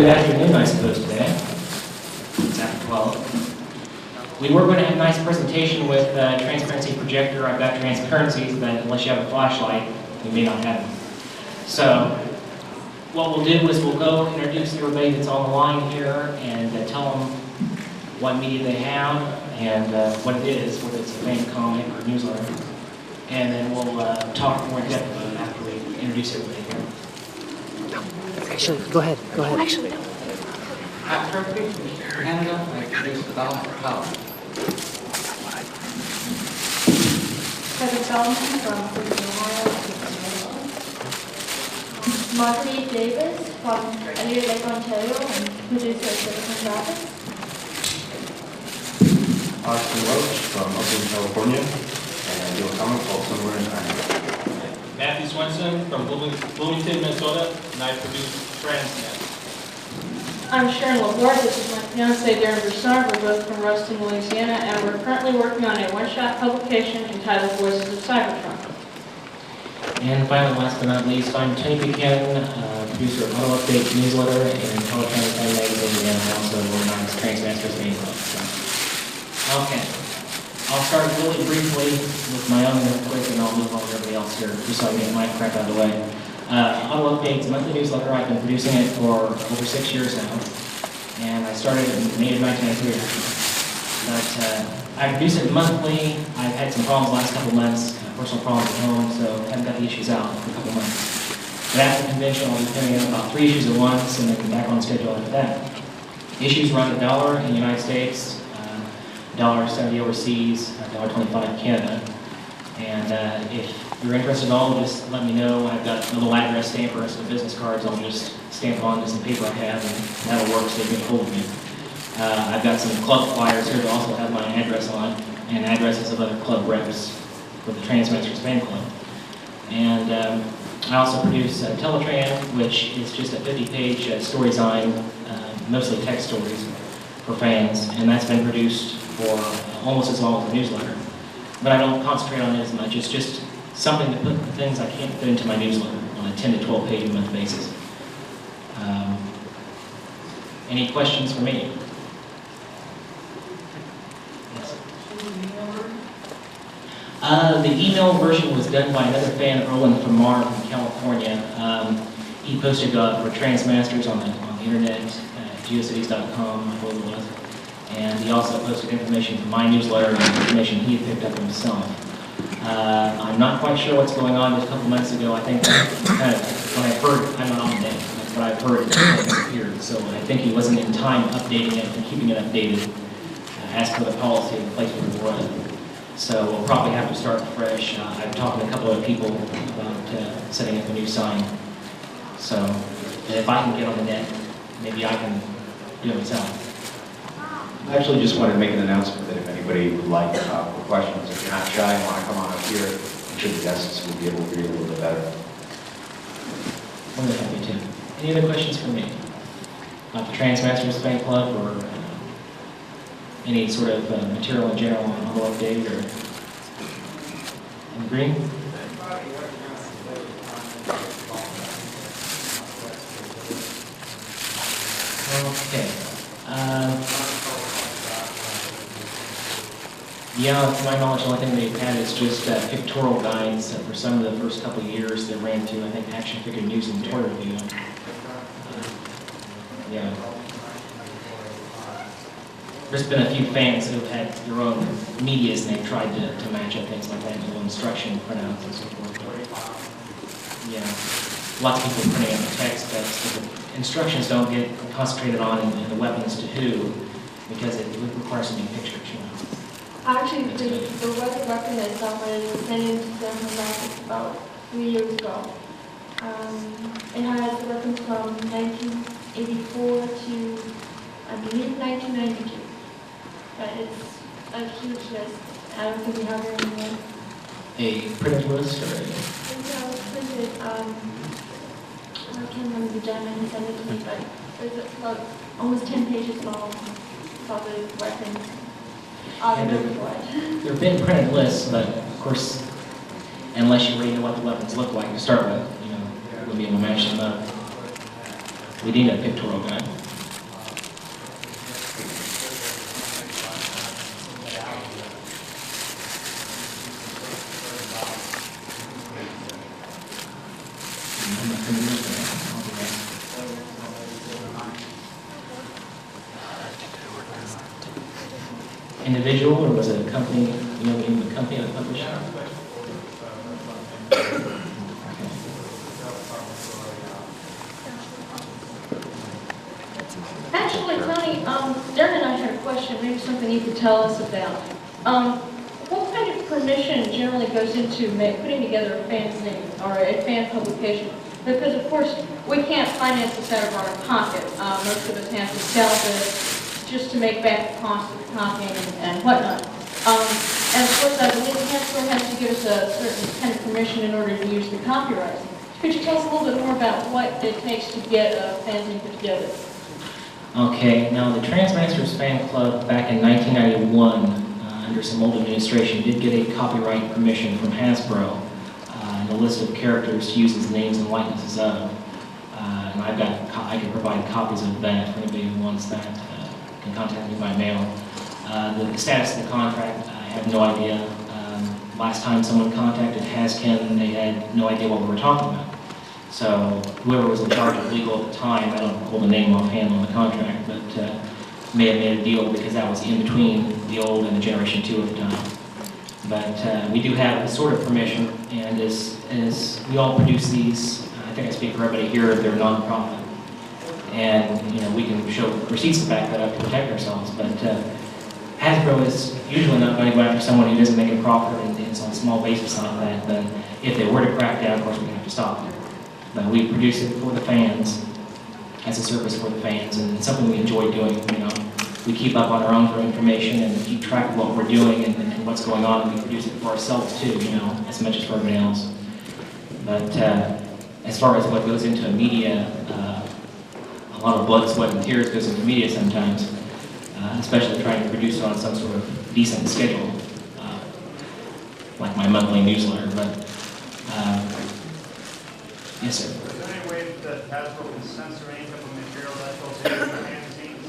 Good afternoon, I suppose, today. It's after 12. We were going to have a nice presentation with transparency projector. I've got transparencies, but unless you have a flashlight, you may not have them. So, what we'll do is we'll go introduce everybody that's on the line here and tell them what media they have and what it is, whether it's a fan comic or a newsletter. And then we'll talk more in depth about it after we introduce everybody here. Actually, go ahead. Actually, At Kirkby, Canada, I produce the ballot for power. Feldman from Ohio. Margreat Davis from Elliott Lake, Ontario, and producer of Citizen Graphics. Welch from Oakland, California, and I do a comic called Somewhere in Time. Matthew Swenson from Bloomington, Minnesota, and I produce Transnet. I'm Sharon LaBorde. This is my fiance, Daryn Broussard. We're both from Ruston, Louisiana, and we're currently working on a one-shot publication entitled Voices of Cybertron. And finally, last but not least, I'm Tony Buchanan, producer of Auto Update newsletter and Teletrans Time magazine, and I also organize Transmasters Fan Club. So, okay. I'll start really briefly with my own real quick, and I'll move on to everybody else here, just so I get my crap out of the way. Auto Update's a monthly newsletter. I've been producing it for over 6 years now, and I started in May of 1993. But I produce it monthly. I've had some problems the last couple months, personal problems at home, so I haven't got the issues out for a couple months. But after the convention, I'll be putting out about 3 issues at once, and then back on schedule after that. Issues run $1 in the United States, $1.70 overseas, $1.25 in Canada. And if you're interested at all, just let me know. I've got a little address stamper and some business cards. I'll just stamp on some paper I have, and that'll work so you can get a hold of me. I've got some club flyers here that also have my address on, and addresses of other club reps for the Transmasters Fan Club. And I also produce Teletran, which is just a 50-page story zine, mostly text stories for fans, and that's been produced for almost as long as the newsletter. But I don't concentrate on it as much. It's just something to put the things I can't fit into my newsletter on a 10 to 12 page a month basis. Any questions for me? Yes. The email version was done by another fan, Erwin from Mar from California. He posted for Transmasters on the internet, geocities.com, I believe it was. And he also posted information from my newsletter and information he had picked up himself. I'm not quite sure what's going on. Just a couple months ago, I think, when I heard, I'm not on the net, that's what I've heard, it disappeared. So I think he wasn't in time updating it and keeping it updated as per the policy of the place where we were. So we'll probably have to start fresh. I've talked to a couple of people about setting up a new sign. So if I can get on the net, maybe I can do it myself. I actually just wanted to make an announcement that if anybody would like for questions, if you're not shy and want to come on up here, I'm sure the guests will be able to hear you a little bit better. More than happy to. Any other questions for me? About the Transmasters Fan Club or any sort of material in general on Auto Update or in green? Okay. Yeah, to my knowledge, the only thing they've had is just pictorial guides for some of the first couple of years that ran through, I think, Action Figure News and Toy Review. Yeah. There's been a few fans who have had their own medias and they've tried to match up things like that, little instruction printouts and so forth. But, yeah, lots of people printing out the text, but the instructions don't get concentrated on in the weapons to who, because it requires some big pictures, you know. Actually, the weapon itself was sent into Citizen Graphics about 3 years ago. It has weapons from 1984 to, I believe, 1992. But it's a huge list. I don't think we have it anymore. A printed list or a... It's printed, I can't remember the gentleman who sent it to me, but it's about almost 10 pages long about the weapons. There have been printed lists, but of course, unless you really know what the weapons look like to start with, you know, you'll be able to match them up. We need a pictorial guy. Individual, or was it a company, you know, in the company that published it? Actually, Tony, Daryn and I had a question, maybe something you could tell us about. What kind of permission generally goes into putting together a fanzine or a fan publication? Because, of course, we can't finance this out of our own pocket. Most of us have to sell this just to make back the cost of the copying and whatnot. And of course, I believe Hasbro has to give us a certain kind of permission in order to use the copyright. Could you tell us a little bit more about what it takes to get a fanzine put together? Okay, now the Transmasters Fan Club back in 1991, under some old administration, did get a copyright permission from Hasbro and a list of characters to use as names and likenesses of. And I can provide copies of that for anybody who wants that. Can contact me by mail. The status of the contract, I have no idea. Last time someone contacted Haskin, they had no idea what we were talking about. So whoever was in charge of legal at the time, I don't hold the name offhand on the contract, but may have made a deal because that was in between the old and the Generation 2 at the time. But we do have a sort of permission, and as we all produce these, I think I speak for everybody here, they're non-profit. And you know, we can show receipts to back that up to protect ourselves, but Hasbro is usually not going to go after someone who doesn't make a profit and it's on a small basis like that. But if they were to crack down, of course, we're going to have to stop it. But we produce it for the fans, as a service for the fans, and it's something we enjoy doing. You know, we keep up on our own for information and keep track of what we're doing and what's going on, and we produce it for ourselves too. You know, as much as for everybody else. But as far as what goes into media, a lot of blood, sweat, and tears goes into media sometimes, especially trying to produce it on some sort of decent schedule, like my monthly newsletter. But yes, sir. Is there any way that Hasbro can censor any type of material that goes into the magazines?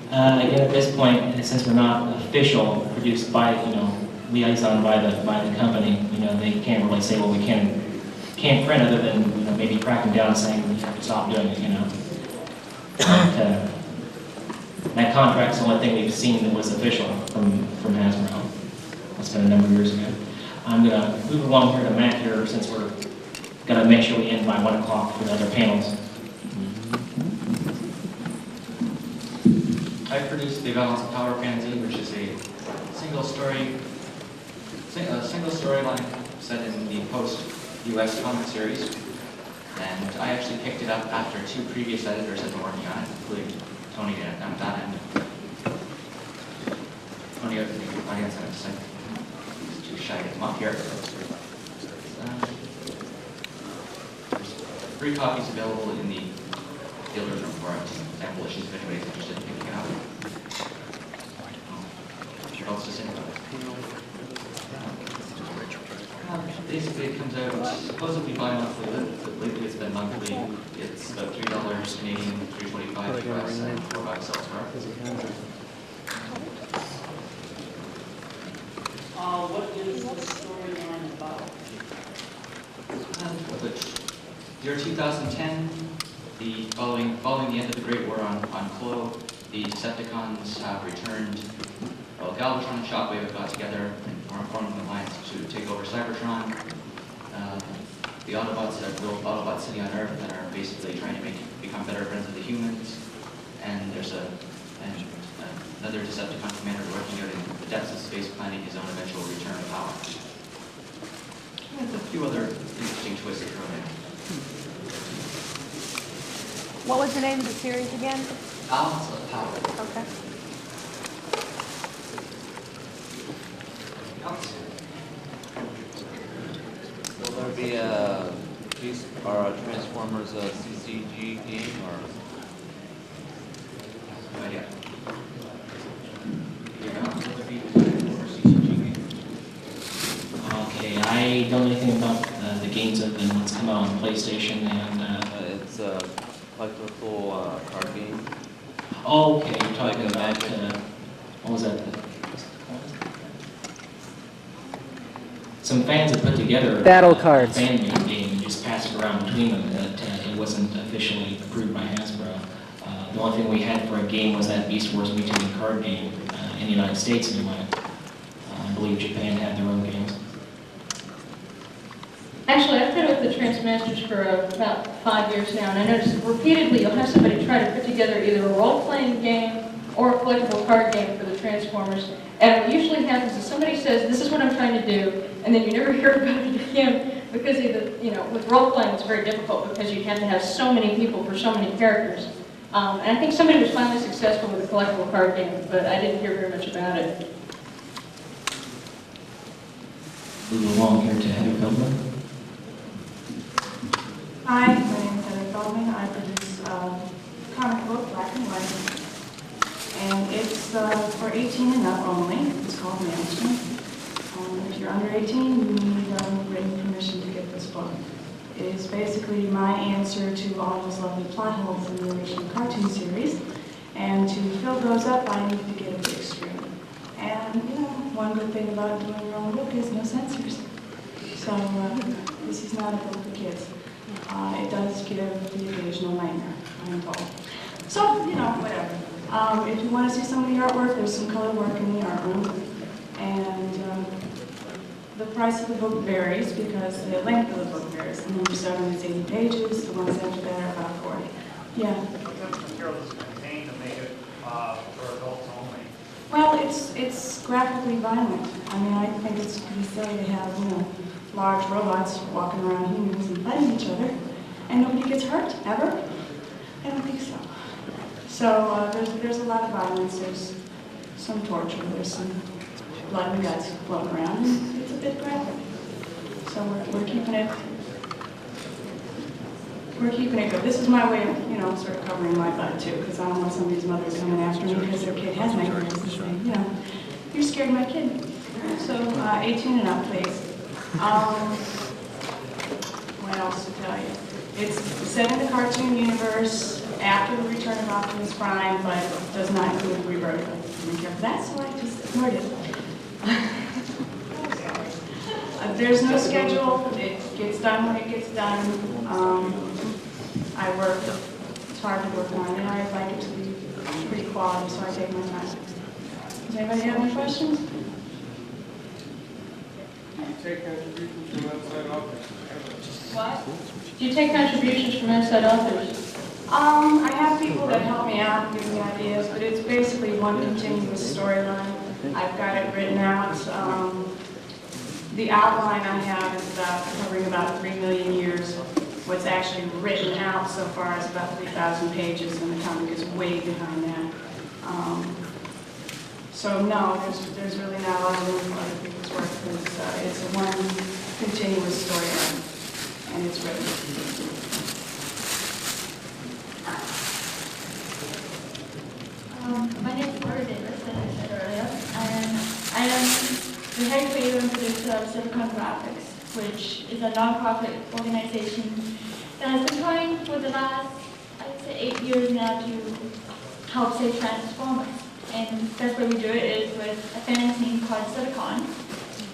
Again, at this point, since we're not official, produced by, you know, liaison by the company, you know, they can't really say, well, we can't print other than, you know, maybe cracking down and saying we have to stop doing it, you know. But, that contract's the only thing we've seen that was official from Hasbro. That's been a number of years ago. I'm going to move along here to Matt here, since we're going to make sure we end by 1 o'clock for the other panels. I produced the Balance of Power fanzine, which is a single storyline set in the post-US comic series. And I actually picked it up after 2 previous editors had been working on it, including Tony and Don. Tony, out to the audience, I have to say. He's too shy to come up here. There's 3 copies available in the dealer's room for sample issues if anybody's interested in picking it up. What else to say about it? Basically, it comes out supposedly bi-monthly, but lately it's been monthly. It's about $3 Canadian, $3.25 US, and $4 elsewhere. What is the storyline about? The year 2010, following the end of the Great War on Clo, the Decepticons have returned. Well, Galvatron and Shockwave have got together and formed an alliance to take over Cybertron. The Autobots have built Autobot City on Earth that are basically trying to become better friends of the humans. And there's another Decepticon commander working out in the depths of space, planning his own eventual return to power. And a few other interesting twists thrown in. What was the name of the series again? Balance of Power. Okay. Will there be a piece or a Transformers CCG game or? No idea. Okay, I don't know anything about the games that have been come out on PlayStation, and It's collectible card game. Oh, okay, you're talking Like a about, Magic. what was that? Some fans had put together Battle a cards. fan-made game and just passed it around between them. That it wasn't officially approved by Hasbro. The only thing we had for a game was that Beast Wars mutating card game in the United States anyway. I believe Japan had their own games. Actually, I've been with the Transmasters for about 5 years now, and I noticed repeatedly you'll have somebody try to put together either a role-playing game or a collectible card game for the Transformers. And what usually happens is somebody says, this is what I'm trying to do, and then you never hear about it again because either, with role-playing it's very difficult because you have to have so many people for so many characters. And I think somebody was finally successful with a collectible card game, but I didn't hear very much about it. Move along here to Heather Feldman. Hi, my name is Heather Feldman. I produce a comic book, black and white, and it's for 18 and up only. It's called Management. If you're under 18, you need written permission to get this book. It is basically my answer to all those lovely plot holes in the original cartoon series, and to fill those up, I need to get a big screen. And one good thing about doing your own book is no censors. So this is not a book for kids. It does give the occasional nightmare, I'm involved. So, whatever. If you want to see some of the artwork, there's some color work in the art room. And the price of the book varies because the length of the book varies. The number 7 is 80 pages, the ones after that are about 40. Yeah. What material is contained to make it for adults only? Well, it's graphically violent. I mean, I think it's pretty silly to have, large robots walking around humans and fighting each other, and nobody gets hurt, ever? I don't think so. So there's a lot of violence, there's some torture, there's some blood and guts floating around, and it's a bit graphic. So we're keeping it good. This is my way of, sort of covering my butt too, because I don't want some of these mothers coming after me because their kid has nightmares and saying, you're scared of my kid. So 18 and up, please. What else to tell you? It's set in the cartoon universe after the return of Optimus Prime, but does not include Rebirth. That's why I just ignored it. There's no schedule. It gets done when it gets done. I work. It's hard to work on, and I like it to be pretty quality, so I take my time. Does anybody have any questions? Take contributions from outside authors. What? Do you take contributions from outside authors? I have people that help me out and give me ideas, but it's basically one continuous storyline. I've got it written out. The outline I have is covering about 3 million years. What's actually written out so far is about 3,000 pages, and the comic is way behind that. So no, there's really not a lot of room for other people's work because it's a one continuous storyline, and it's written. My name is Margreat Davis, as I said earlier, and I am the head creator and producer of Silicon Graphics, which is a non-profit organization that has been trying for the last, I'd say, 8 years now to help save Transformers. And that's where we do it is with a fanzine called Silicon,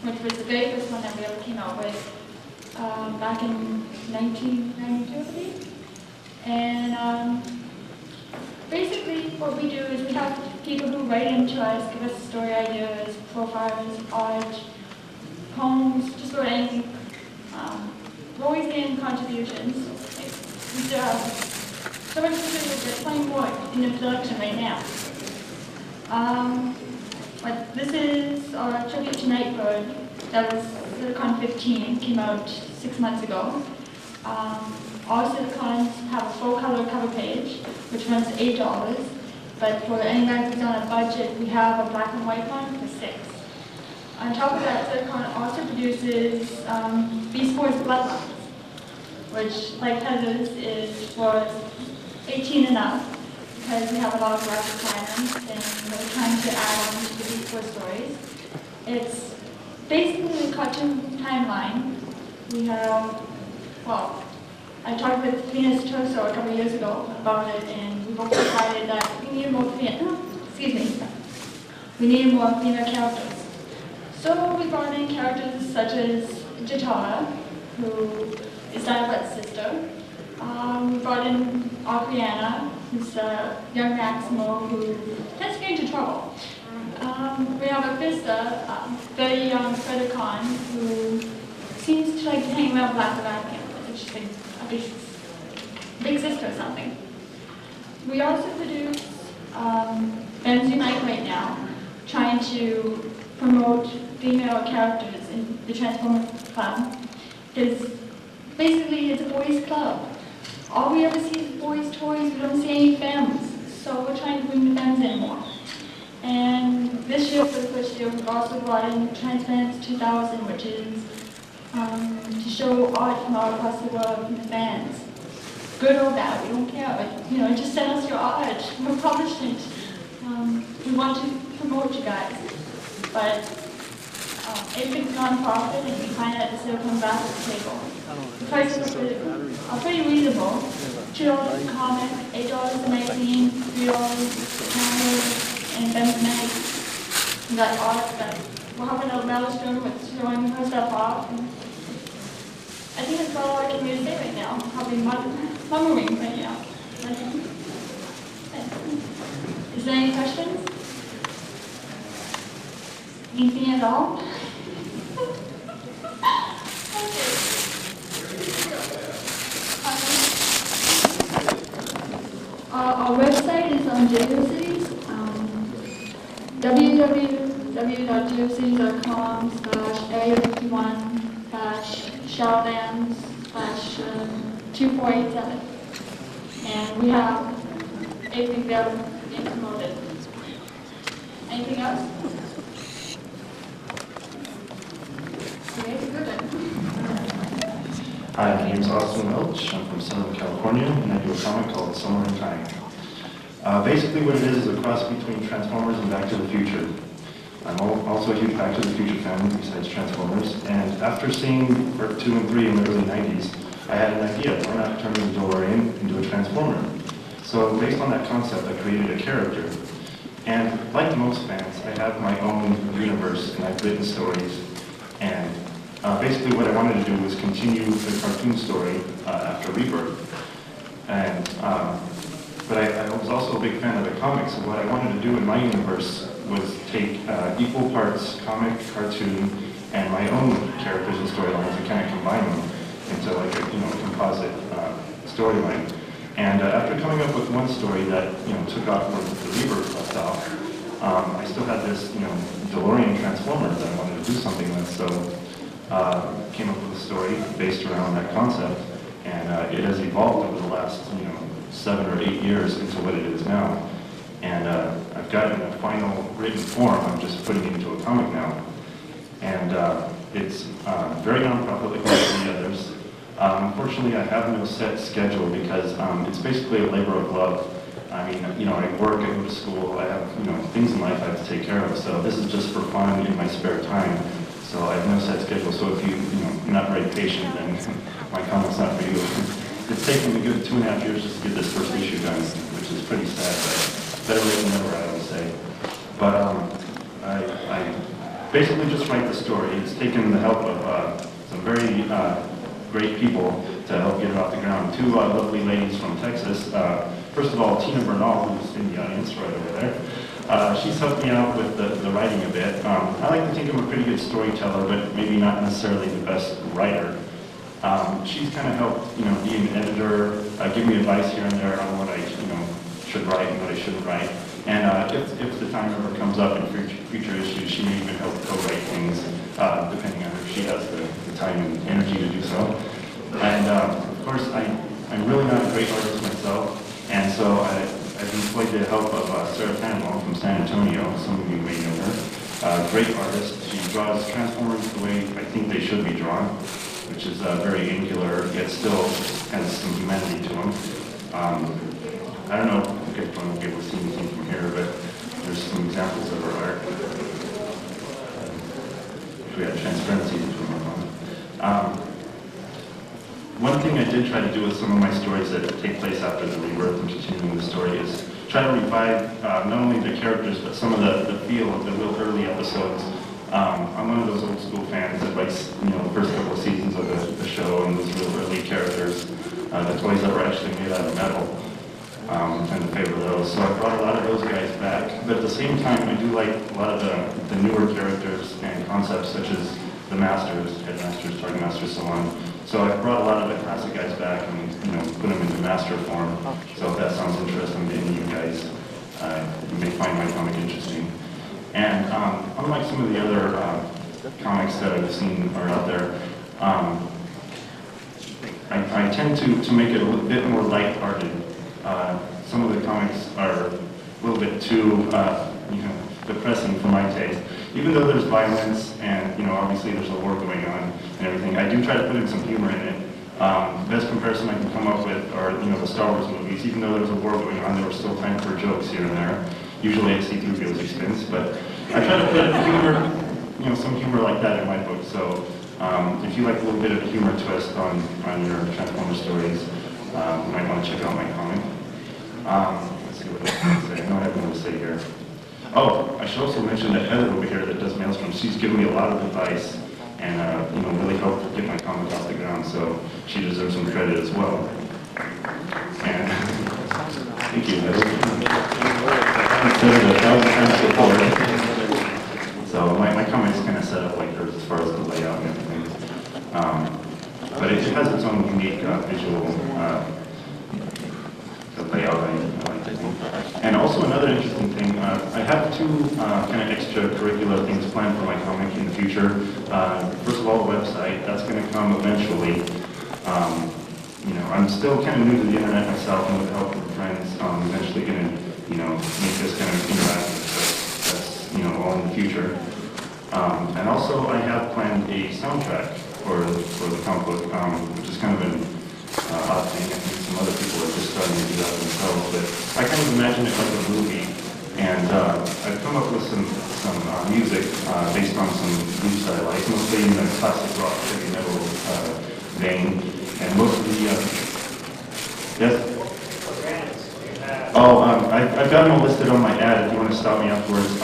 which was the very first one that we ever came out with back in 1992, I believe. And basically what we do is we have people who write into us, give us story ideas, profiles, art, poems, just about anything. We're always getting contributions. We still have so much to do, there's plenty more in the production right now. But this is our tribute to Nightbird. That was Silicon 15, came out 6 months ago. All Silicons have a full color cover page, which runs $8. But for anybody who's on a budget, we have a black and white one for $6. On top of that, Silicon also produces Beast Wars Bloodlines, which, like Heather's, is for 18 and up. Because we have a lot of graphic requirements and we're trying to add on to the Beast Wars stories. It's basically a cartoon timeline. We have, well, I talked with Venus Toso a couple of years ago about it, and we both decided that we needed more we needed more female characters. So we brought in characters such as Jatara, who is Dialette's sister. We brought in Adriana, who's a young Maximo who tends to get into trouble. We have a Vista, very young Fredicon, who seems to like to hang around Black Vatican. I think she's a big sister or something. We also produce Fanzine right now, trying to promote female characters in the Transformer Club. Because basically it's a boys' club. All we ever see is boys' toys, we don't see any femmes. So we're trying to bring the femmes in more. And this year, for the first year, we've also brought in Transfans 2000, which is to show art from all across the world from the fans. Good or bad, we don't care. But, just send us your art. We'll publish it. We want to promote you guys. But if it's non-profit and we find out the sale comes back at the table, the prices are pretty reasonable. $2 a comic, $8 a magazine, $3 and then night. We got art, we're helping out Malastone with showing her stuff off. And I think that's all I can really say right now. Probably mummering right now. Is there any questions? Anything at all? Our website is on GeoCities, www.geocities.com/area51-Shadowlands/2487. And we have everything there being promoted. Anything else? Okay, good. Hi, my name is Austin Welch. I'm from Southern California, and I do a comic called Summer in Time. Basically what it is a cross between Transformers and Back to the Future. I'm also a huge Back to the Future fan besides Transformers, and after seeing Part 2 and 3 in the early 90s, I had an idea, why not turn the DeLorean into a Transformer? So based on that concept, I created a character. And like most fans, I have my own universe, and I've written stories. And basically what I wanted to do was continue the cartoon story after Rebirth. And but I was also a big fan of the comics, and what I wanted to do in my universe was take equal parts comic, cartoon, and my own characters and storylines and kind of combine them into like a composite storyline. And after coming up with one story that took off where the Rebirth left off, I still had this DeLorean Transformer that I wanted to do something with. So came up with a story based around that concept, and it has evolved over the last 7 or 8 years into what it is now. And I've got it in a final written form. I'm just putting it into a comic now. And it's very non-profit like most of the others. Unfortunately, I have no set schedule because it's basically a labor of love. I mean, I work, I go to school, I have, things in life I have to take care of. So this is just for fun in my spare time. So I have no set schedule. So if you're not very patient, then my comic's not for you. It's taken me a good 2.5 years just to get this first issue done, which is pretty sad, but better late than never, I would say. But I basically just write the story. It's taken the help of some very great people to help get it off the ground. Two lovely ladies from Texas. First of all, Tina Bernal, who's in the audience right over there. She's helped me out with the writing a bit. I like to think I'm a pretty good storyteller, but maybe not necessarily the best writer. She's kind of helped, be an editor, give me advice here and there on what I, should write and what I shouldn't write. And if the time ever comes up in future issues, she may even help co-write things, depending on if she has the time and energy to do so. And of course, I'm really not a great artist myself, and so I've employed the help of Sarah Panwell from San Antonio. Some of you may know her. Great artist. She draws Transformers the way I think they should be drawn, which is very angular, yet still has some humanity to them. I don't know if you guys won't be able to see anything from here, but there's some examples of her art. We have transparency between them. One thing I did try to do with some of my stories that take place after the rebirth and continuing the story is try to revive not only the characters, but some of the feel of the real early episodes. I'm one of those old school fans that likes, the first couple of seasons of the show and those real early characters, the toys that were actually made out of metal. Tend to favor those. So I brought a lot of those guys back. But at the same time, I do like a lot of the newer characters and concepts, such as the Masters, Headmasters, Target Masters, so on. So I brought a lot of the classic guys back and put them into master form. So if that sounds interesting to any of you guys, you may find my comic interesting. And unlike some of the other comics that I've seen are out there, I tend to make it a little bit more lighthearted. Some of the comics are a little bit too, depressing for my taste. Even though there's violence and, obviously there's a war going on and everything, I do try to put in some humor in it. Best comparison I can come up with are, the Star Wars movies. Even though there was a war going on, there was still time for jokes here and there. Usually at C-3PO's expense, but I try to put humor, some humor like that in my book. So if you like a little bit of a humor twist on your Transformer stories, you might want to check out my comic. Let's see what else I can say. I know I have more to say here. Oh, I should also mention that Heather over here that does Maelstrom, she's given me a lot of advice and really helped get my comic off the ground, so she deserves some credit as well. And thank you, Heather. So my comic's kind of set up like hers as far as the layout and everything. But it has its own unique visual layout, I like to think. And also another interesting thing, I have two kind of extracurricular things planned for my comic in the future. First of all, the website, that's going to come eventually. I'm still kind of new to the internet myself, and with the help of friends, I'm eventually going to, make this kind of interactive. That's, all in the future. And also, I have planned a soundtrack for the comic book, which is kind of an odd thing. I think some other people are just starting to do that themselves, but I kind of imagine it like a movie. And I've come up with some music based on some groups that I like, mostly in the classic rock, heavy metal vein. And most of the, yes? Oh, I've got them all listed on my ad if you want to stop me afterwards.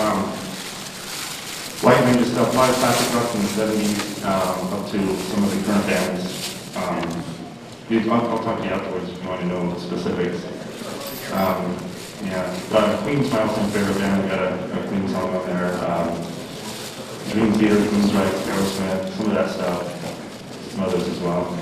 White range of stuff, a lot of classic rock from the 70s up to some of the current bands. I'll talk to you afterwards if you want to know the specifics. Queen's my also favorite band. We've got a Queen song on there. Dream Theater, Queen's Right, Aerosmith, some of that stuff. Some others as well.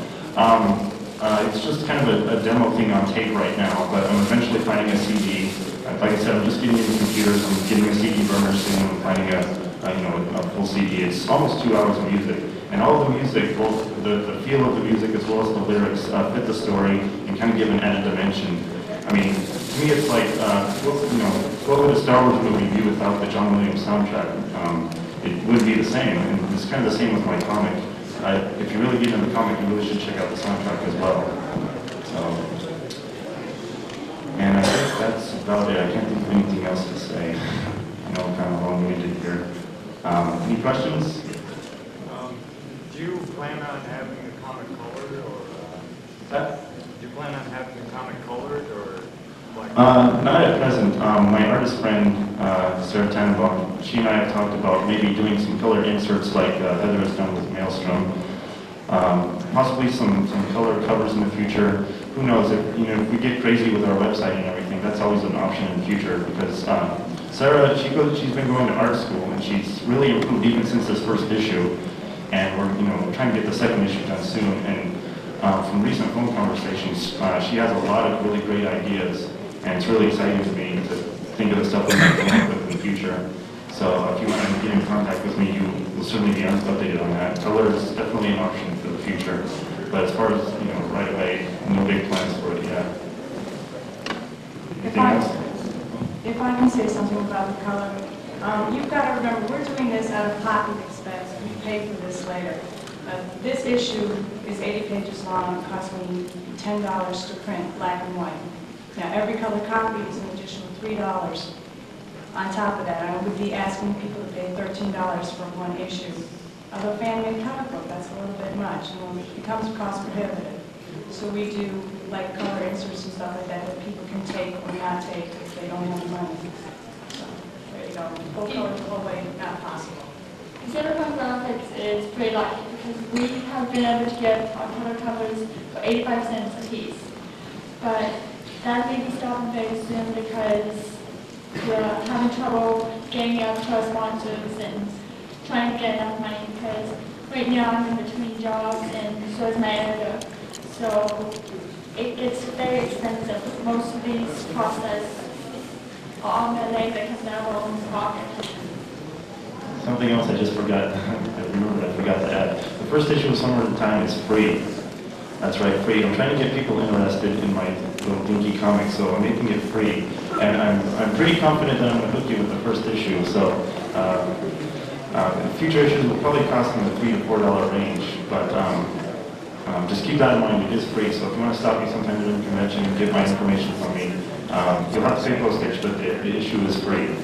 It's just kind of a demo thing on tape right now, but I'm eventually finding a CD. Like I said, I'm just getting into computers. I'm getting a CD burner soon. I'm finding a full CD. It's almost 2 hours of music. And all of the music, both the feel of the music as well as the lyrics, fit the story and kind of give an added dimension. I mean, to me it's like, what would a Star Wars movie be without the John Williams soundtrack? It would be the same, and it's kind of the same with my comic. If you really get into the comic, you really should check out the soundtrack as well. And I think that's about it. I can't think of anything else to say. I know I'm kind of long-winded here. Any questions? Do you plan on having the comic colored, or do you plan on having the comic colored, or black? Not at present. My artist friend, Sarah Tannenbaum, she and I have talked about maybe doing some color inserts like Heather has done with Maelstrom. Possibly some color covers in the future. Who knows? If we get crazy with our website and everything, that's always an option in the future because Sarah, she's been going to art school and she's really improved even since this first issue. And we're trying to get the second issue done soon. And from recent phone conversations, she has a lot of really great ideas, and it's really exciting to me to think of the stuff we might come up with in the future. So if you want to get in contact with me, you will certainly be updated on that. Color is definitely an option for the future, but as far as right away, no big plans for it yet. Anything else? If I can say something about the color, you've got to remember we're doing this out of pocket expense. We pay for this later. This issue is 80 pages long. It cost me $10 to print, black and white. Now, every color copy is an additional $3 on top of that. I would be asking people to pay $13 for one issue. Of a fan-made comic book, that's a little bit much. It becomes cost prohibitive. So we do like color inserts and stuff like that that people can take or not take if they don't have the money. So there you go. Full color the whole way, not possible. Zeman Graphics is pretty lucky because we have been able to get our color covers for 85 cents a piece. But that may be stopping very soon because we're having trouble getting out to our sponsors and trying to get enough money because right now I'm in between jobs and so is my editor. So it gets very expensive. Most of these cost us all my labor comes out of our own pocket. Something else I just forgot, I forgot to add. The first issue of Summer in Time is free. That's right, free. I'm trying to get people interested in my little dinky comic, so I'm making it free. And I'm pretty confident that I'm going to hook you with the first issue. So future issues will probably cost in the $3 to $4 range, but just keep that in mind. It is free. So if you want to stop me sometime during the convention and get my information from me, you'll have to pay postage, but the issue is free.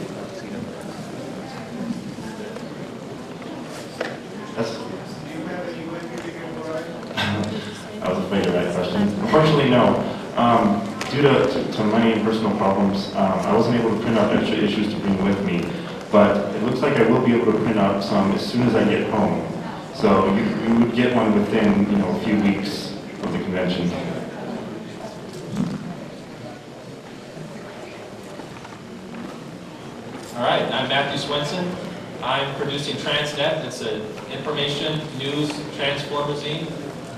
I was afraid of that question. Unfortunately, no. Due to money and personal problems, I wasn't able to print out extra issues to bring with me. But it looks like I will be able to print out some as soon as I get home. So you would get one within, a few weeks of the convention. All right, I'm Matthew Swenson. I'm producing Transnet. It's an information, news, transformer zine.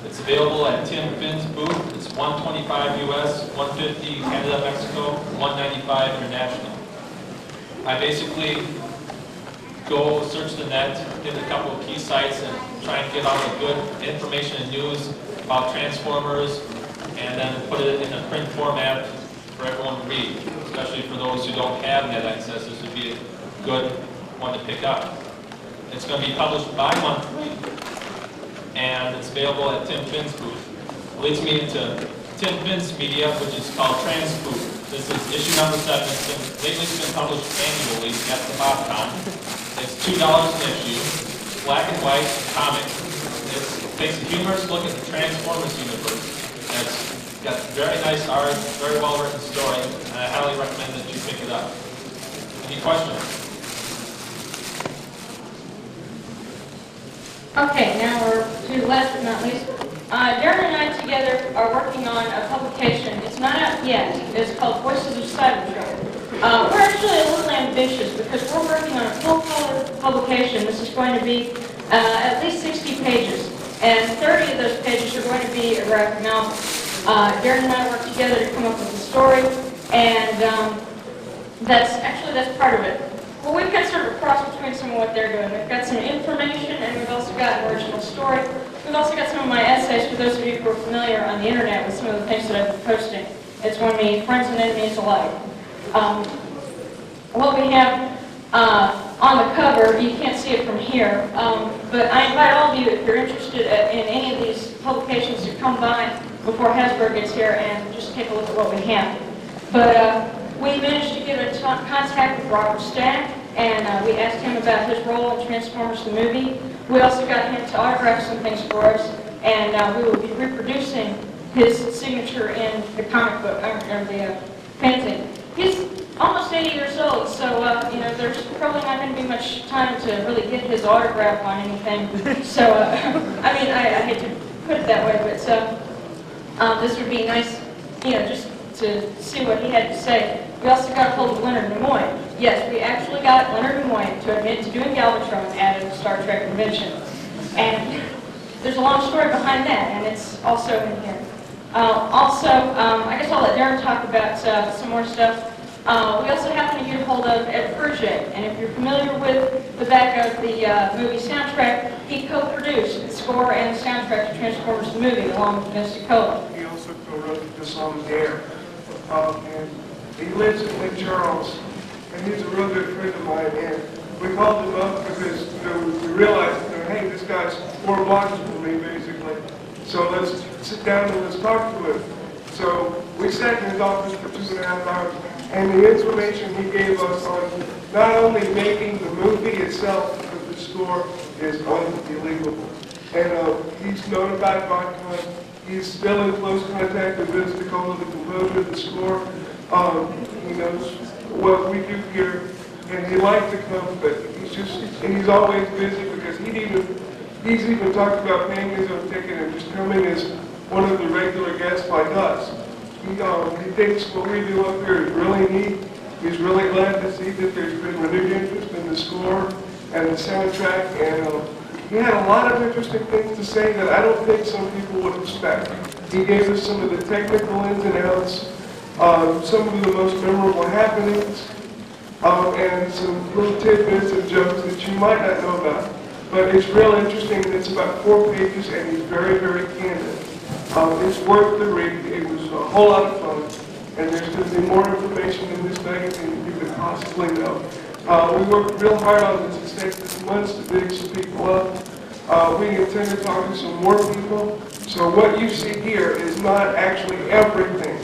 It's available at Tim Finn's booth. It's $125 US, $150 Canada, Mexico, $195 international. I basically go search the net, hit a couple of key sites, and try and get all the good information and news about transformers, and then put it in a print format for everyone to read, especially for those who don't have net access. This would be a good one to pick up. It's going to be published bi-monthly, and it's available at Tim Finn's booth. Leads me into Tim Finn's media, which is called Transpoop. This is issue number 7. Lately it's been published annually at the BotCon. It's $2 an issue, black and white comic. It takes a humorous look at the Transformers universe. It's got very nice art, very well written story, and I highly recommend that you pick it up. Any questions? Okay, now we're to last but not least. Daryn and I together are working on a publication. It's not out yet. It's called Voices of Cybertron. We're actually a little ambitious because we're working on a full-color publication. This is going to be at least 60 pages, and 30 of those pages are going to be a graphic novel. Daryn and I work together to come up with the story, and that's part of it. Well, we've got sort of a cross between some of what they're doing. We've got some information, and we've also got an original story. We've also got some of my essays, for those of you who are familiar on the internet with some of the things that I've been posting. It's won me friends and enemies alike. What we have on the cover, you can't see it from here, but I invite all of you, if you're interested in any of these publications, to come by before Hasbro gets here and just take a look at what we have. But we managed to get a contact with Robert Stack, and we asked him about his role in Transformers the movie. We also got him to autograph some things for us, and we will be reproducing his signature in the comic book, or the fanzine. He's almost 80 years old, so there's probably not going to be much time to really get his autograph on anything. So, I hate to put it that way, but this would be nice, just to see what he had to say. We also got a hold of Leonard Nimoy. Yes, we actually got Leonard Nimoy to admit to doing Galvatron at a Star Trek convention. And there's a long story behind that, and it's also in here. I guess I'll let Daryn talk about some more stuff. We also happen to get a hold of Ed Purgé, and if you're familiar with the back of the movie soundtrack, he co-produced the score and the soundtrack to Transformers the movie, along with Vince DiCola. He also co-wrote the song Dare. And he lives in Lake Charles, and he's a real good friend of mine. And we called him up because we realized, hey, this guy's 4 blocks from me, basically. So let's sit down and let's talk to him. So we sat in his office for 2.5 hours, and the information he gave us on not only making the movie itself, but the score is unbelievable. And he's notified BotCon. He's still in close contact with Vince DiCola, the composer of the score. He knows what we do here, and he likes to come, but he's always busy because he's even talked about paying his own ticket and just coming as one of the regular guests like us. He thinks what we do up here is really neat. He's really glad to see that there's been renewed interest in the score and the soundtrack, and he had a lot of interesting things to say that I don't think some people would expect. He gave us some of the technical ins and outs, some of the most memorable happenings, and some little tidbits and jokes that you might not know about. But it's real interesting. It's about 4 pages, and he's very, very candid. It's worth the read. It was a whole lot of fun, and there's going to be more information in this magazine than you could possibly know. We worked real hard on this. It's taken us months to dig some people up. We intend to talk to some more people. So what you see here is not actually everything.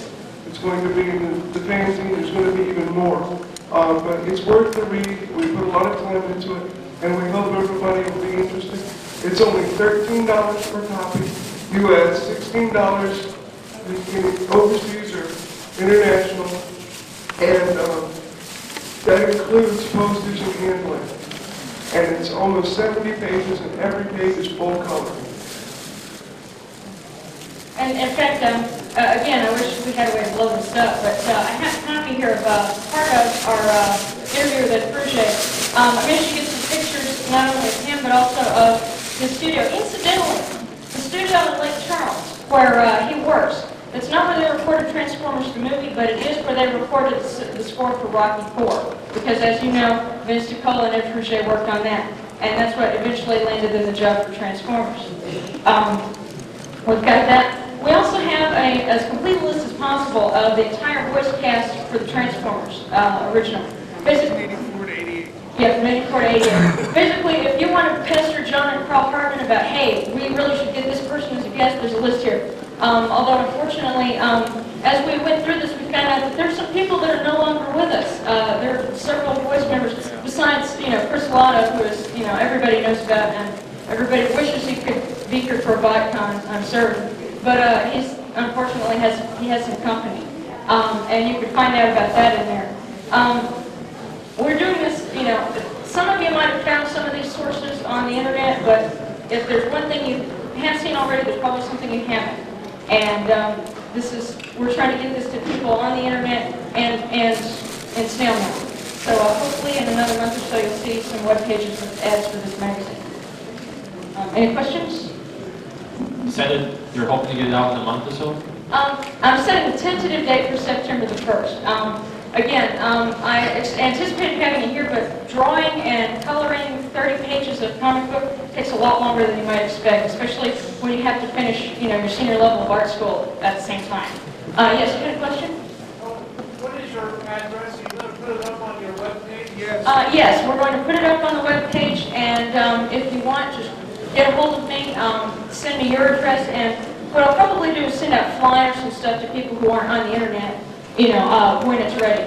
It's going to be in the fanzine. There's going to be even more. But it's worth the read. We put a lot of time into it, and we hope everybody will be interested. It's only $13 per copy, U.S., $16 overseas or international, and that includes postage and handling. And it's almost 70 pages, and every page is full color. And in fact, again, I wish we had a way of blowing this up, but I have a copy here of part of our interview with Fruget. I managed to get some pictures not only of him, but also of the studio. Incidentally, the studio in Lake Charles, where he works, it's not where they recorded Transformers the movie, but it is where they recorded the score for Rocky IV. Because as you know, Vince DiCola and Ed Fruget worked on that. And that's what eventually landed them the job for Transformers. We've got that. We also have as complete a list as possible of the entire voice cast for the Transformers original. Basically, 84 to 88. Yeah, from 84 to 88. Basically, if you want to pester John and Carl Hartman about, hey, we really should get this person as a guest, there's a list here. Although, unfortunately, as we went through this, we found out that there's some people that are no longer with us. There are several voice members, besides, Chris Lotto, who is, everybody knows about, and everybody wishes he could be here for BotCon, I'm certain. But he's, unfortunately, he has some company. And you can find out about that in there. We're doing this, some of you might have found some of these sources on the internet, but if there's one thing you have seen already, there's probably something you haven't. And we're trying to get this to people on the internet and snail mail. So hopefully in another month or so you'll see some web pages with ads for this magazine. Any questions? You said you're hoping to get it out in a month or so? I'm setting a tentative date for September the 1st. Again, I anticipated having it here, but drawing and coloring 30 pages of comic book takes a lot longer than you might expect, especially when you have to finish, your senior level of art school at the same time. Yes, you had a question? What is your address? Are you going to put it up on your webpage? Yes. Yes, we're going to put it up on the webpage, and if you want, just get a hold of me, send me your address, and what I'll probably do is send out flyers and stuff to people who aren't on the internet, when it's ready.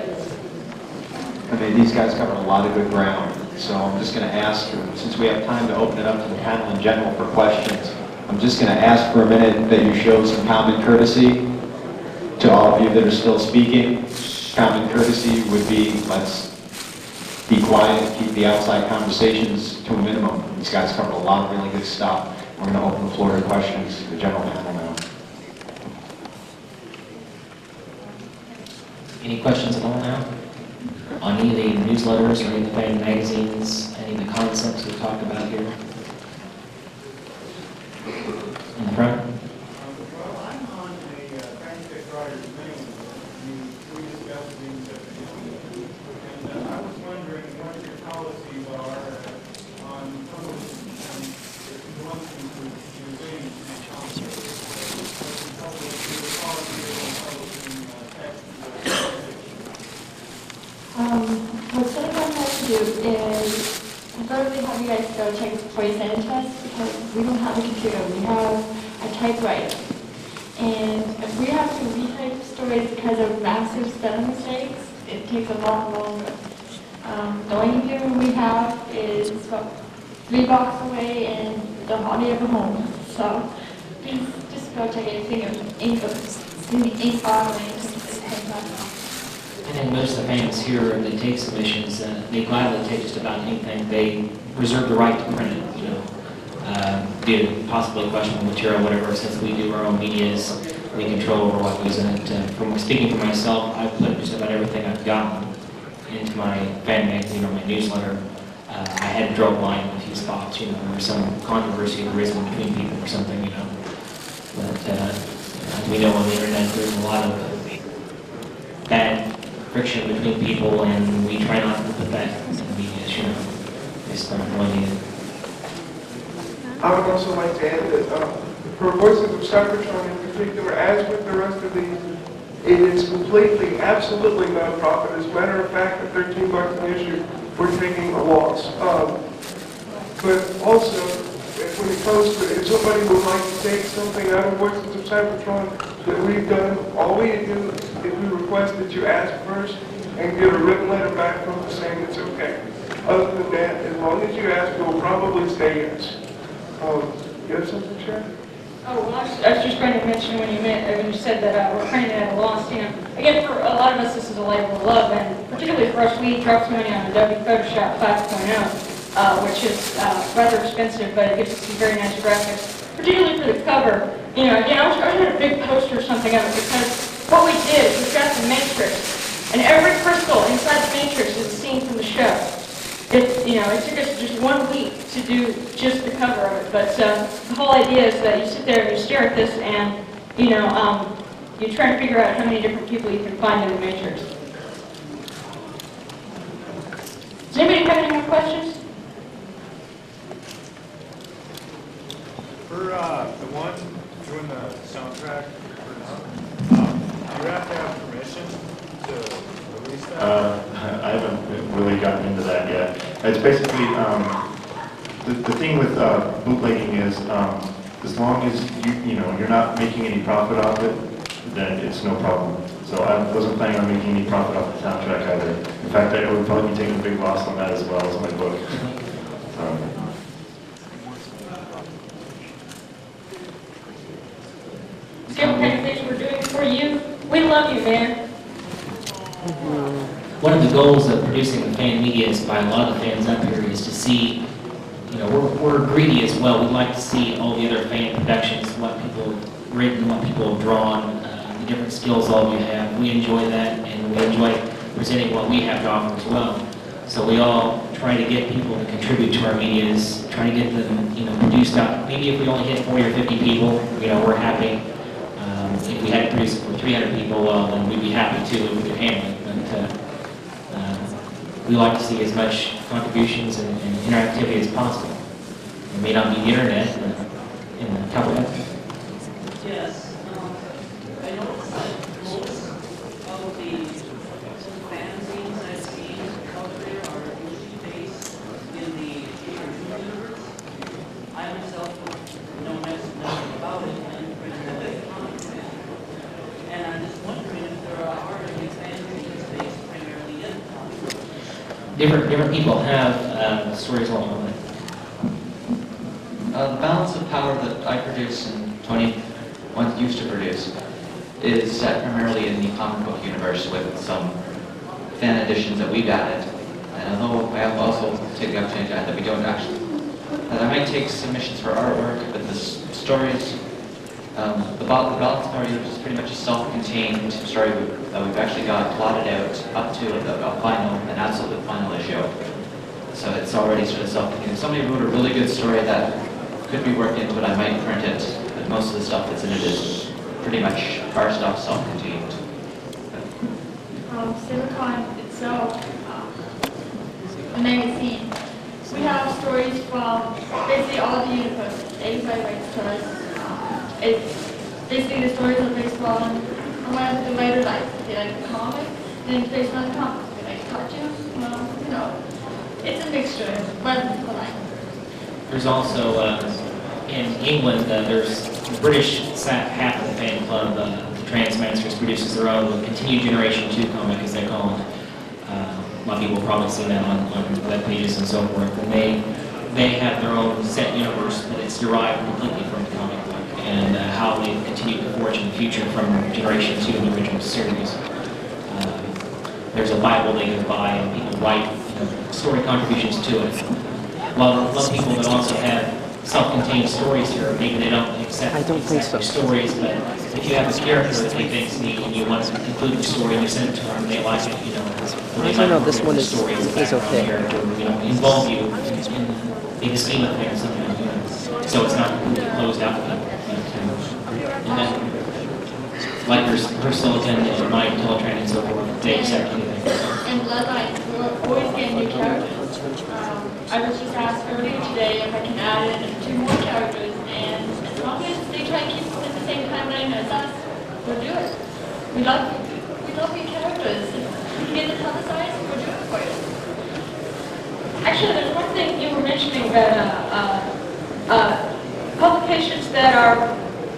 I mean, these guys covered a lot of good ground, so I'm just going to ask, since we have time to open it up to the panel in general for questions, I'm just going to ask for a minute that you show some common courtesy to all of you that are still speaking. Common courtesy would be, let's be quiet, keep the outside conversations to a minimum. These guys covered a lot of really good stuff. We're going to open the floor to questions to the general panel now. Any questions at all now? On any of the newsletters or any of the fan magazines, any of the concepts we talked about here? In the front? Well, I'm on a transcript writer's mailing list. We discussed things at the beginning. And I was wondering what your policies are on publishing, if you want to engage in concepts. The policy on publishing text. What Silicon has to do is preferably have you guys go check it before you send it to us, because we don't have a computer, we have a typewriter. And if we have to retype stories because of massive spelling mistakes, it takes a lot longer. The only computer we have is about 3 blocks away in the hobby of a home. So please just they'll take anything of ink file or anything at the same time. I think most of the fans here that take submissions, they gladly take just about anything. They reserve the right to print it, you know, be it possibly questionable material, whatever. Since we do our own medias, we control over what goes in it. From speaking for myself, I've put just about everything I've gotten into my fan magazine or my newsletter. I had to draw a line in a few spots, you know, where some controversy had arisen between people or something, you know. But as we know on the internet, there's a lot of bad friction between people, and we try not to put that in the media, you know. It's not really needed. I would also like to add that for Voices of Cybertron in particular, as with the rest of these, it is completely, absolutely non-profit. As a matter of fact, at $13 an issue, we're taking a loss. But also, when it comes to, if somebody would like to take something out of Voices of Cybertron that we've done, all we do is we request that you ask first and get a written letter back from us saying it's okay. Other than that, as long as you ask, we'll probably say yes. You have something, Sharon? Oh, well, I was just going to mention when you said that we're printing at a loss, you know, again, for a lot of us, this is a labor of love, and particularly for us, we dropped some money on Adobe Photoshop 5.0, which is rather expensive, but it gives us some very nice graphics, particularly for the cover. You know, again, I wish I had a big poster or something of it, because what we did is we got the matrix, and every crystal inside the matrix is a scene from the show. It took us just 1 week to do just the cover of it, but the whole idea is that you sit there and you stare at this and, you try to figure out how many different people you can find in the matrix. Does anybody have any more questions? For the one doing the soundtrack for now, do you have to have permission to release that? I haven't really gotten into that yet. It's basically, the thing with bootlegging is, as long as you're not making any profit off it, then it's no problem. So I wasn't planning on making any profit off the soundtrack either. In fact, I would probably be taking a big loss on that as well as my book. See what kind of things we're doing for you? We love you, man. One of the goals of producing the fan media is by a lot of the fans up here is to see, we're greedy as well. We'd like to see all the other fan productions, what people have written, what people have drawn, the different skills all of you have. We enjoy that, and we enjoy presenting what we have to offer as well. So we all try to get people to contribute to our medias, try to get them, produced out. Maybe if we only hit 40 or 50 people, we're happy. If we had to produce it for 300 people, well, then we'd be happy too if we could handle it. But we like to see as much contributions and interactivity as possible. It may not be the internet, but in the couple. Yes, I noticed that most of the fanzines I've seen out there are usually based in the universe. I myself know nothing about it, and I'm just wondering if there are any fanzines based primarily in comics. Different people have stories along the way. The balance of power that I produce and Tony once used to produce is set primarily in the comic book universe with some fan editions that we've added. And although I have also taken the opportunity to add that we don't actually, that I might take submissions for artwork, but the stories, the balance of power universe is pretty much a self-contained story that we've actually got plotted out up to an absolute final issue. So it's already sort of self-contained. If somebody wrote a really good story that could be worked into it, I might print it, but most of the stuff that's in it is pretty much our stuff, self-contained. SiverCon itself, the magazine, we have stories from basically all the universes. Everybody writes to us. It's basically the stories are based on what the writer likes. They like the comics, then it's based on the comics. They like cartoons, it's a mixture. What people like. There's also, in England, there's the British half of the fan club, the Transmasters produces their own continued Generation 2 comic, as they call it. A lot of people have probably seen that on web pages and so forth. And they have their own set universe, but it's derived completely from the comic book. and how they continue to forge in the future from generation 2 in the original series. There's a Bible they can buy, and people write story contributions to it. A lot of people that also have self-contained stories here, maybe they don't accept stories, but if you have a character that they think's neat and you want to include the story and you send it to them, they like it, I know this one is okay. Involve you in the scheme of things, so it's not completely closed out to people. And then, like her silicon and my Teletran and so forth, they accept anything. And Bloodline will always get new characters. I was just asked earlier today if I can add in 2 more characters, and as long as they try and keep them in the same timeline as us, we'll do it. We love your characters. If you can get it publicized, we'll do it for you. Actually, there's one thing you were mentioning about publications that are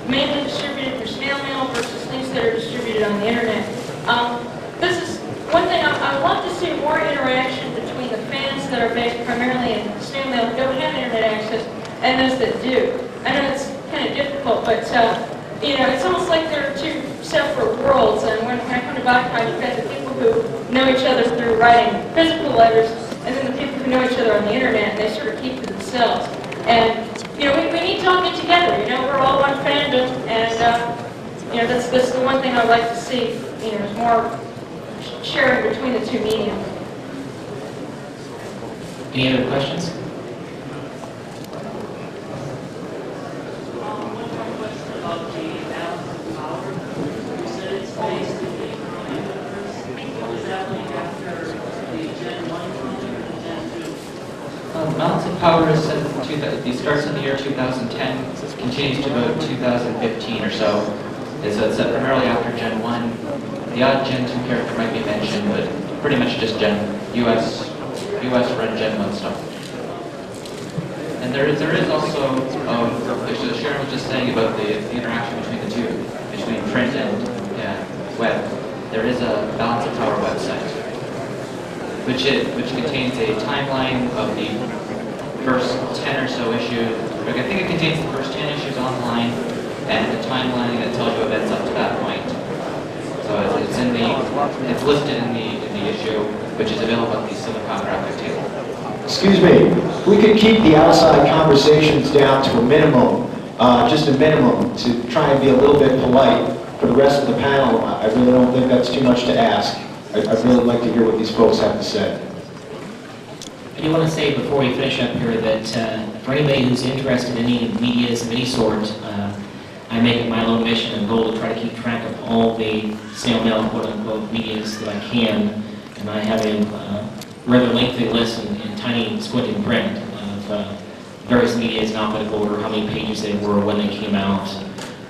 mainly distributed through snail mail versus things that are distributed on the internet. This is one thing I want to see more interaction between the fans that are based primarily in snail mail who don't have internet access and those that do. I know it's kind of difficult, but it's almost like there are 2 separate worlds. And when I come to BotCon, you've got the people who know each other through writing physical letters, and then the people who know each other on the internet, and they sort of keep to themselves. And we need to all get together. We're all one fandom, and that's the one thing I'd like to see. Is more sharing between the 2 mediums. Any other questions? One more question about the balance of power. You said it's based in the current universe. Was that like after the Gen 1 comic or the Gen 2? Balance of Power is set it starts in the year 2010, continues to about 2015 or so. It's set primarily after Gen 1. The odd Gen 2 character might be mentioned, but pretty much just US run Gen 1 stuff. And there is also, Sharon was just saying about the interaction between the 2, between print and web. There is a Balance of Power website, which contains a timeline of the first 10 or so issues. I think it contains the first 10 issues online and a timeline that tells you events up to that point. So it's listed in the issue, which is available at the Silicon graphic table. Excuse me, if we could keep the outside conversations down to a minimum, just a minimum, to try and be a little bit polite for the rest of the panel. I really don't think that's too much to ask. I'd really like to hear what these folks have to say. I do want to say before we finish up here that for anybody who's interested in any medias of any sort, I make it my own mission and goal to try to keep track of all the snail mail, quote-unquote, medias that I can. And I have a rather lengthy list in tiny squinting print of various medias in alphabetical order, how many pages they were, when they came out.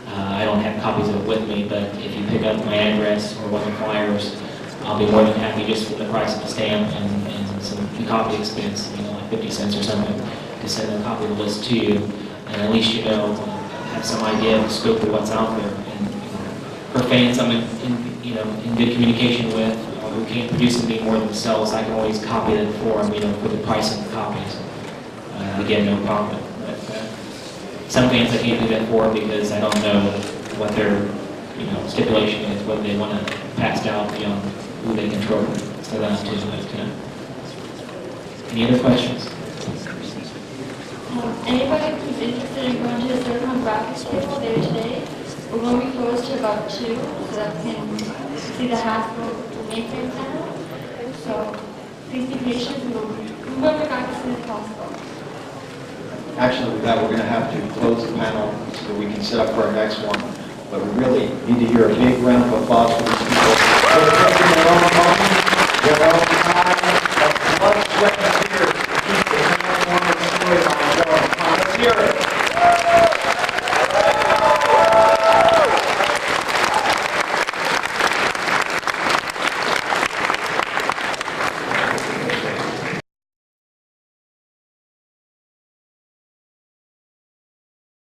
I don't have copies of it with me, but if you pick up my address or one of the flyers, I'll be more than happy just for the price of the stamp and some copy expense, like 50 cents or something, to send a copy of the list to you. And at least have some idea of the scope of what's out there. And for fans I'm in good communication with, who can't produce anything more than themselves, I can always copy it for them, for the price of the copies. Again, no profit. But some fans I can't do that for because I don't know what their stipulation is, whether they want to pass out beyond who they control. So that's too. Any other questions? Anybody who's interested in going to the Silicon graphics table there today, we're going to be closed to about 2, so that we can see the half-full mainframe panel. So please be patient, and we'll be back as soon as possible. Actually, with that, we're going to have to close the panel so that we can set up for our next one. But we really need to hear a big round of applause for